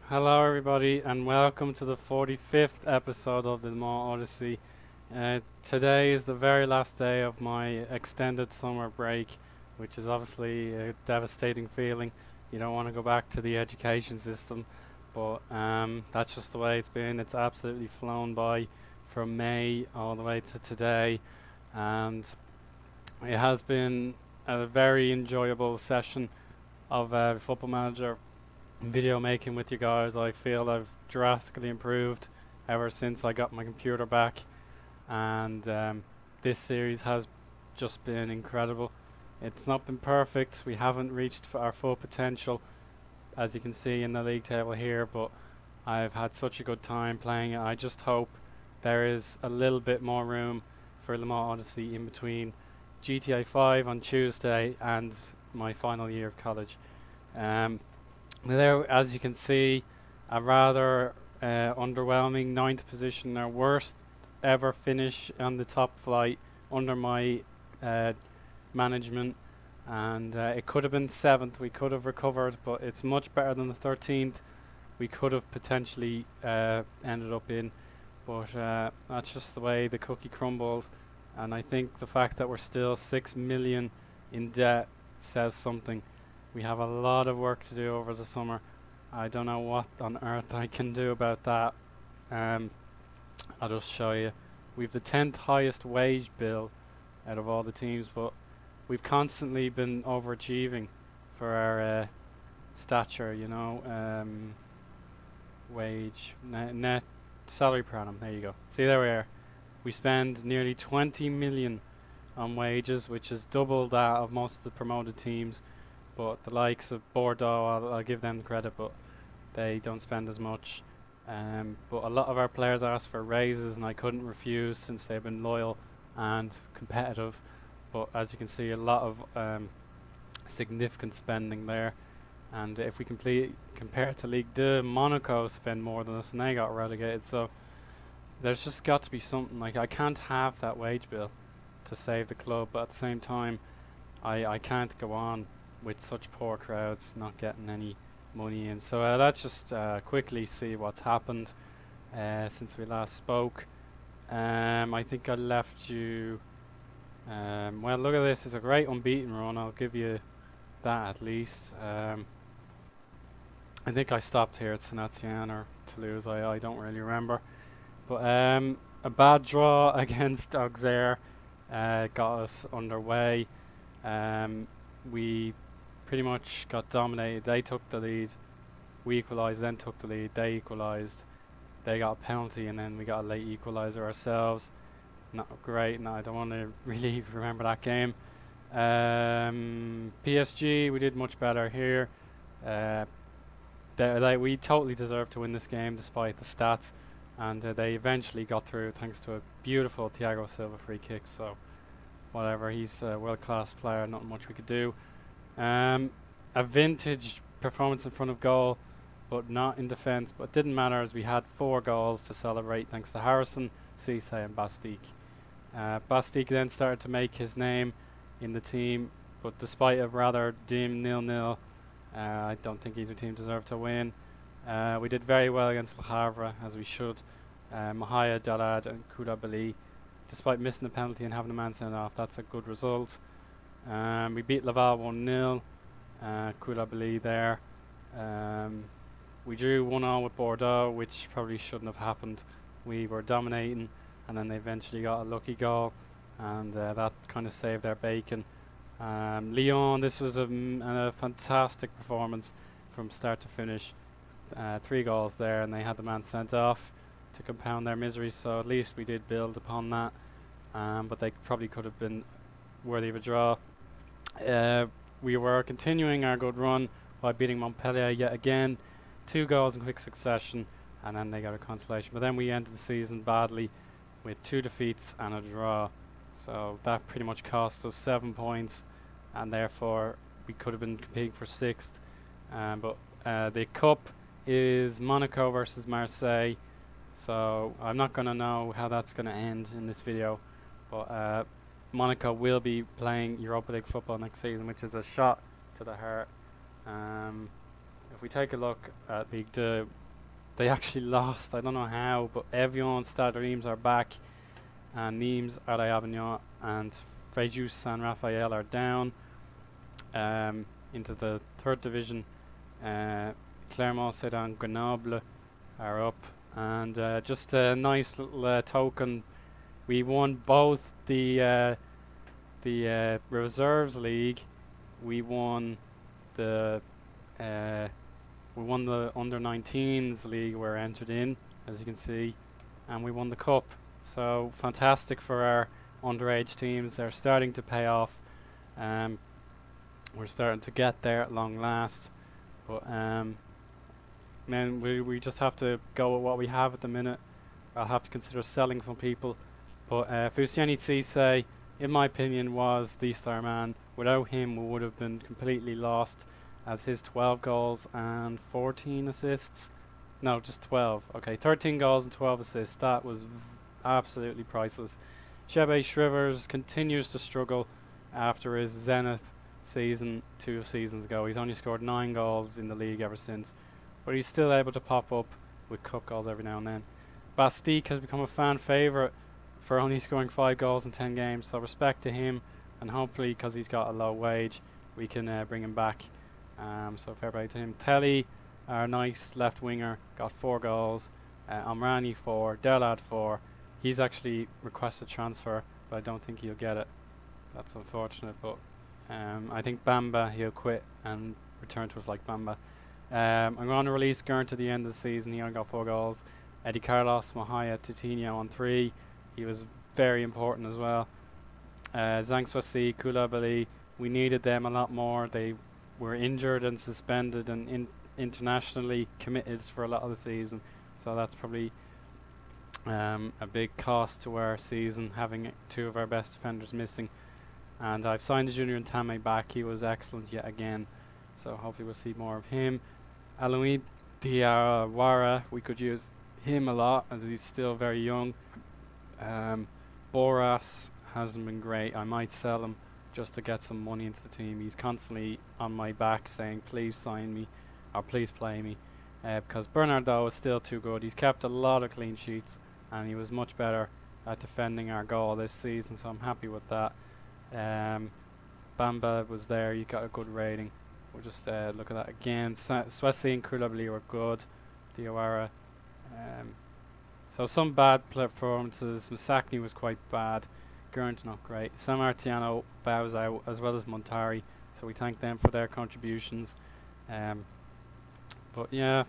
Hello, everybody, and welcome to the 45th episode of the Mans Odyssey. Today is the very last day of my extended summer break, which is obviously a devastating feeling. You don't want to go back to the education system, but that's just the way it's been. It's absolutely flown by from May all the way to today, and it has been a very enjoyable session of Football Manager video making with you guys. I feel I've drastically improved ever since I got my computer back, and this series has just been incredible. It's not been perfect. We haven't reached our full potential, as you can see in the league table here, but I've had such a good time playing it. I just hope there is a little bit more room for Le Mans Odyssey in between GTA 5 on Tuesday and my final year of college. Um, there, as you can see, a rather underwhelming ninth position, our worst ever finish on the top flight under my uh, management, and it could have been seventh. We could have recovered, but it's much better than the 13th. We could have potentially ended up in, but that's just the way the cookie crumbled. And I think the fact that we're still 6 million in debt says something. We have a lot of work to do over the summer. I don't know what on earth I can do about that. Um, I'll just show you. We've the 10th highest wage bill out of all the teams, but we've constantly been overachieving for our stature, wage, net salary per annum. There you go. See, there we are. We spend nearly 20 million on wages, which is double that of most of the promoted teams. But the likes of Bordeaux, I'll give them credit, but they don't spend as much. But a lot of our players asked for raises, and I couldn't refuse since they've been loyal and competitive. But as you can see, a lot of significant spending there. And if we compare it to Ligue 2, Monaco spend more than us, and they got relegated. So there's just got to be something. Like, I can't have that wage bill to save the club, but at the same time, I can't go on with such poor crowds not getting any money in. So let's just quickly see what's happened since we last spoke. I think I left you. Well, look at this. It's a great unbeaten run. I'll give you that at least. I think I stopped here at Saint-Etienne or Toulouse. I don't really remember. But a bad draw against Auxerre got us underway. We pretty much got dominated. They took the lead. We equalised, then took the lead. They equalised. They got a penalty, and then we got a late equaliser ourselves. Not great. No, I don't want to really remember that game. PSG, we did much better here. We totally deserved to win this game despite the stats, and they eventually got through thanks to a beautiful Thiago Silva free kick. So whatever, he's a world-class player. Not much we could do. A vintage performance in front of goal, but not in defence. But it didn't matter as we had 4 goals to celebrate thanks to Harrison, Cisse and Bastique. Bastique then started to make his name in the team, but despite a rather dim 0-0, I don't think either team deserved to win. We did very well against Le Havre, as we should. Mahaya, Dalad and Koulibaly, despite missing the penalty and having a man sent off, that's a good result. We beat Laval 1-0. Koulibaly there. We drew 1-0 with Bordeaux, which probably shouldn't have happened. We were dominating, and then they eventually got a lucky goal, and that kind of saved their bacon. Lyon, this was a fantastic performance from start to finish. 3 goals there, and they had the man sent off to compound their misery, so at least we did build upon that. But they probably could have been worthy of a draw. We were continuing our good run by beating Montpellier yet again, 2 goals in quick succession, and then they got a consolation. But then we ended the season badly with 2 defeats and a draw. So that pretty much cost us 7 points, and therefore we could have been competing for 6th. But the cup is Monaco versus Marseille, so I'm not going to know how that's going to end in this video. But Monaco will be playing Europa League football next season, which is a shot to the heart. if we take a look at League 2, they actually lost. I don't know how, but Evian, Stade Reims are back, and Nimes, RA Avignon, and Fréjus San Rafael are down into the third division. Clermont, Sedan, Grenoble are up, and just a nice little token. We won both the Reserves League. We won the under 19s league we're entered in, as you can see, and we won the cup. So fantastic for our underage teams. They're starting to pay off. We're starting to get there at long last, but man, we just have to go with what we have at the minute. I'll have to consider selling some people, but Fusiani Cisse, in my opinion, was the star man. Without him, we would have been completely lost, as his 12 goals and 14 assists. No, just 12. Okay, 13 goals and 12 assists. That was absolutely priceless. Shebe Shrivers continues to struggle after his Zenith season 2 seasons ago. He's only scored 9 goals in the league ever since, but he's still able to pop up with cup goals every now and then. Bastique has become a fan favourite for only scoring 5 goals in 10 games, so respect to him, and hopefully, because he's got a low wage, we can bring him back. So fair play to him. Telly, our nice left winger, got 4 goals. Amrani 4, Delad 4. He's actually requested transfer, but I don't think he'll get it. That's unfortunate, but I think Bamba, he'll quit and return to us like Bamba. I'm going to release Gurn to the end of the season. He only got 4 goals. Eddie Carlos, Mahaya, Titinho on 3. He was very important as well. Zhang Swasi, Koulibaly, we needed them a lot more. They were injured and suspended and internationally committed for a lot of the season, so that's probably a big cost to our season, having 2 of our best defenders missing. And I've signed Junior Ntame back. He was excellent yet again, so hopefully we'll see more of him. Aloid Diawara, we could use him a lot as he's still very young. Boras hasn't been great. I might sell him just to get some money into the team. He's constantly on my back saying please sign me or please play me, because Bernardo is still too good. He's kept a lot of clean sheets and he was much better at defending our goal this season, so I'm happy with that. Bamba was there, he got a good rating. We'll just look at that again. Swesi and Koulibaly were good. Diawara. So some bad performances. Masakni was quite bad. Gurnt not great. San Martiano bows out, as well as Montari, so we thank them for their contributions. But yeah,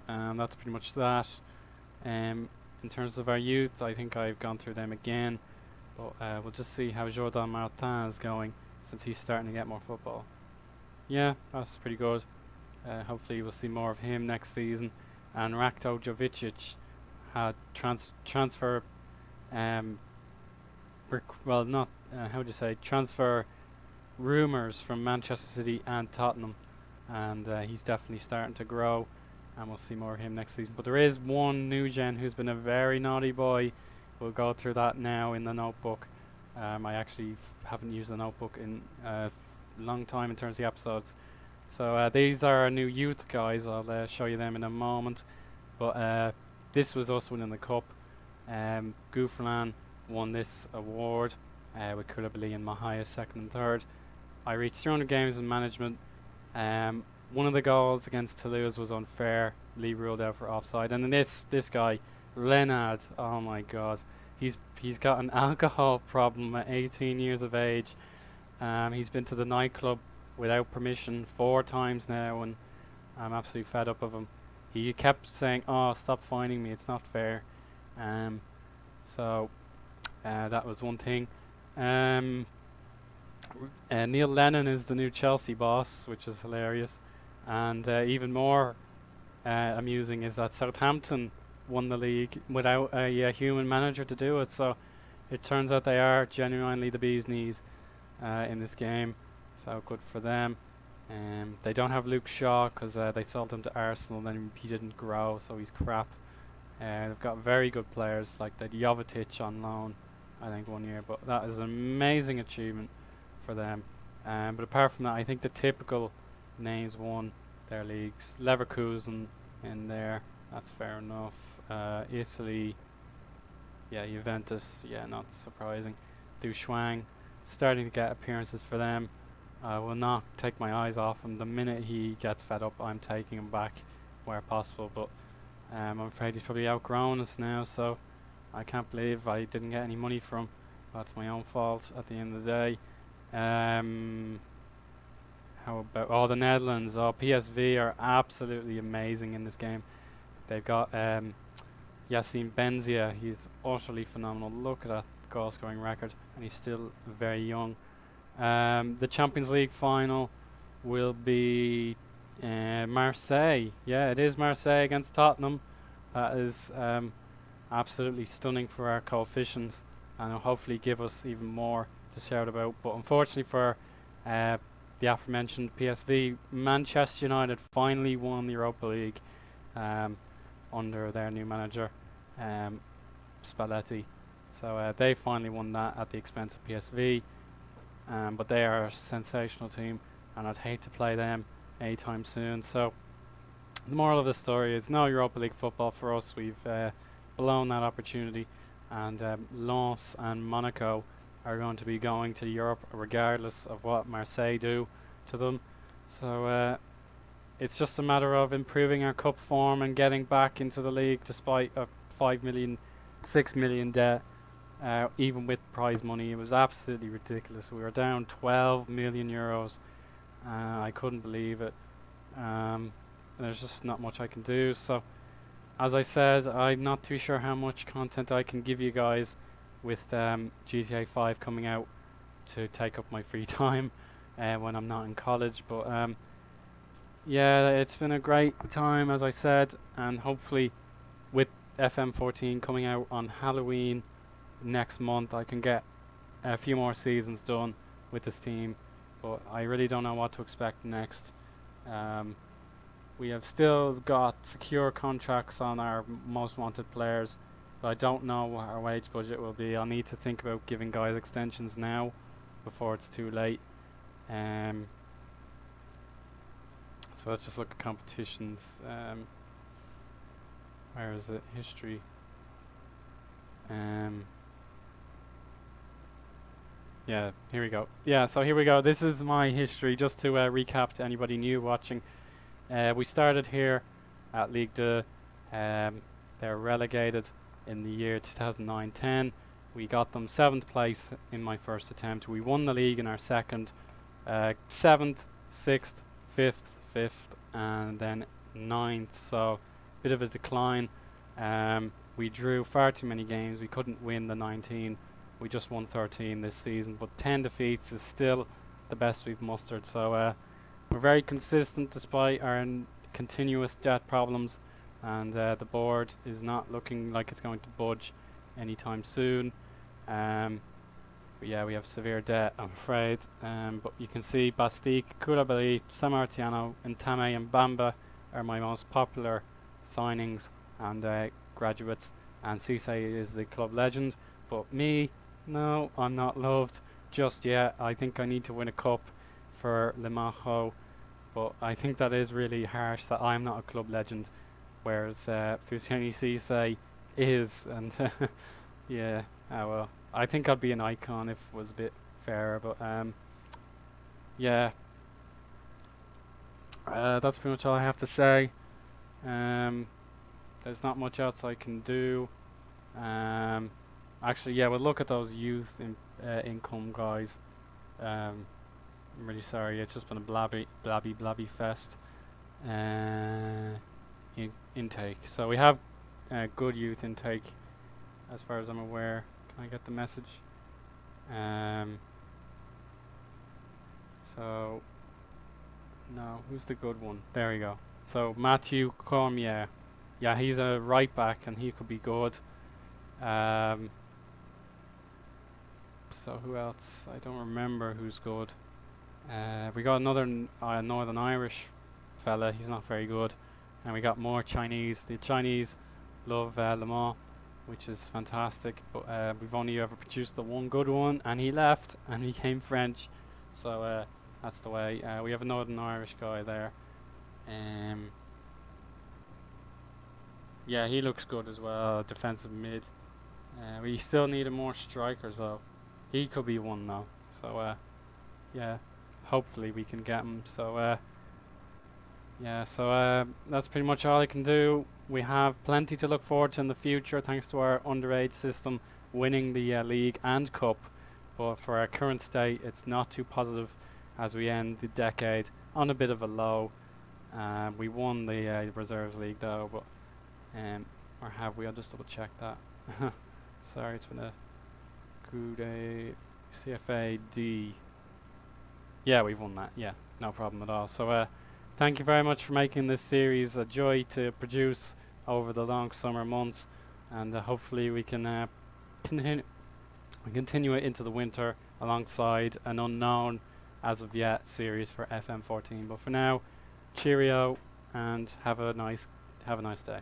that's pretty much that. In terms of our youth, I think I've gone through them again, but we'll just see how Jordan Martin is going, since he's starting to get more football. Yeah, that's pretty good. Hopefully we'll see more of him next season. And Rakto Jovicic had transfer transfer rumours from Manchester City and Tottenham, and he's definitely starting to grow, and we'll see more of him next season. But there is one new gen who's been a very naughty boy. We'll go through that now in the notebook. I actually haven't used the notebook in a long time in terms of the episodes. So these are our new youth guys. I'll show you them in a moment. But this was us winning the cup. Gouffran won this award with Koulibaly and Mahaya second and third. I reached 300 games in management. One of the goals against Toulouse was unfair. Lee ruled out for offside. And then this guy, Leonard, oh my god, he's got an alcohol problem at 18 years of age. He's been to the nightclub without permission 4 times now, and I'm absolutely fed up of him. He kept saying, "Oh, stop finding me, it's not fair." So that was one thing. Neil Lennon is the new Chelsea boss, which is hilarious. And even more amusing is that Southampton won the league without a human manager to do it. So it turns out they are genuinely the bee's knees in this game. So good for them. They don't have Luke Shaw because they sold him to Arsenal and he didn't grow, so he's crap. They've got very good players like the Jovetic on loan, I think 1 year, but that is an amazing achievement for them. But apart from that, I think the typical names won. their leagues. Leverkusen in there, that's fair enough. Italy, yeah, Juventus, yeah, not surprising. Dushwang, starting to get appearances for them. I will not take my eyes off him. The minute he gets fed up, I'm taking him back where possible. But I'm afraid he's probably outgrown us now, so I can't believe I didn't get any money from him. That's my own fault at the end of the day. How about the Netherlands? PSV are absolutely amazing in this game. They've got Yassine Benzia. He's utterly phenomenal. Look at that goal scoring record, and he's still very young. The Champions League final will be Marseille. Yeah, it is Marseille against Tottenham. That is absolutely stunning for our coefficients, and will hopefully give us even more to shout about. But unfortunately for the aforementioned PSV, Manchester United finally won the Europa League under their new manager, Spalletti. So they finally won that at the expense of PSV. But they are a sensational team, and I'd hate to play them anytime soon. So the moral of the story is no Europa League football for us. We've blown that opportunity, and Lens and Monaco are going to be going to Europe regardless of what Marseille do to them. So it's just a matter of improving our cup form and getting back into the league despite a 6 million debt. Even with prize money, it was absolutely ridiculous. We were down 12 million euros. I couldn't believe it. There's just not much I can do. So, as I said, I'm not too sure how much content I can give you guys with GTA 5 coming out to take up my free time when I'm not in college. But yeah, it's been a great time, as I said, and hopefully with FM14 coming out on Halloween next month, I can get a few more seasons done with this team, but I really don't know what to expect next. We have still got secure contracts on our most wanted players, but I don't know what our wage budget will be. I'll need to think about giving guys extensions now before it's too late. So let's just look at competitions. Where is it? History. Yeah, here we go. Yeah, so here we go. This is my history, just to recap to anybody new watching. We started here at Ligue 2. They're relegated in the year 2009-10. We got them 7th place in my first attempt. We won the league in our second. 7th, 6th, 5th, and then 9th. So, bit of a decline. We drew far too many games. We couldn't win the 19. We just won 13 this season, but 10 defeats is still the best we've mustered. So we're very consistent despite our continuous debt problems, and the board is not looking like it's going to budge anytime soon. But yeah, we have severe debt, I'm afraid. But you can see Bastique, Koulibaly, Samartiano, Ntame and Bamba are my most popular signings and graduates, and Cisse is the club legend. But me, no, I'm not loved just yet. I think I need to win a cup for Le Majo, but I think that is really harsh that I'm not a club legend, whereas Fusiani Cisse is, and yeah, well, I think I'd be an icon if it was a bit fairer, but yeah, that's pretty much all I have to say. There's not much else I can do. Actually, yeah, we'll look at those youth income guys. I'm really sorry, it's just been a blabby fest. Intake. So we have good youth intake, as far as I'm aware. Can I get the message? So, no, who's the good one? There we go. So Matthew Cormier. Yeah, he's a right back and he could be good. So who else? I don't remember who's good. We got another Northern Irish fella. He's not very good. And we got more Chinese. The Chinese love Le Mans, which is fantastic. But we've only ever produced the one good one, and he left and became French. So that's the way. We have a Northern Irish guy there. Um, yeah, he looks good as well. Defensive mid. We still need more strikers though. He could be one though. So yeah, hopefully we can get him. So yeah, so that's pretty much all I can do. We have plenty to look forward to in the future, thanks to our underage system winning the league and cup. But for our current state, it's not too positive as we end the decade on a bit of a low. We won the reserves league though, but or have we? I'll just double check that. Sorry, it's been a good CFA D. Yeah, we've won that. Yeah, no problem at all. So thank you very much for making this series a joy to produce over the long summer months, and hopefully we can continue it into the winter alongside an unknown as of yet series for FM14. But for now, cheerio and have a nice day.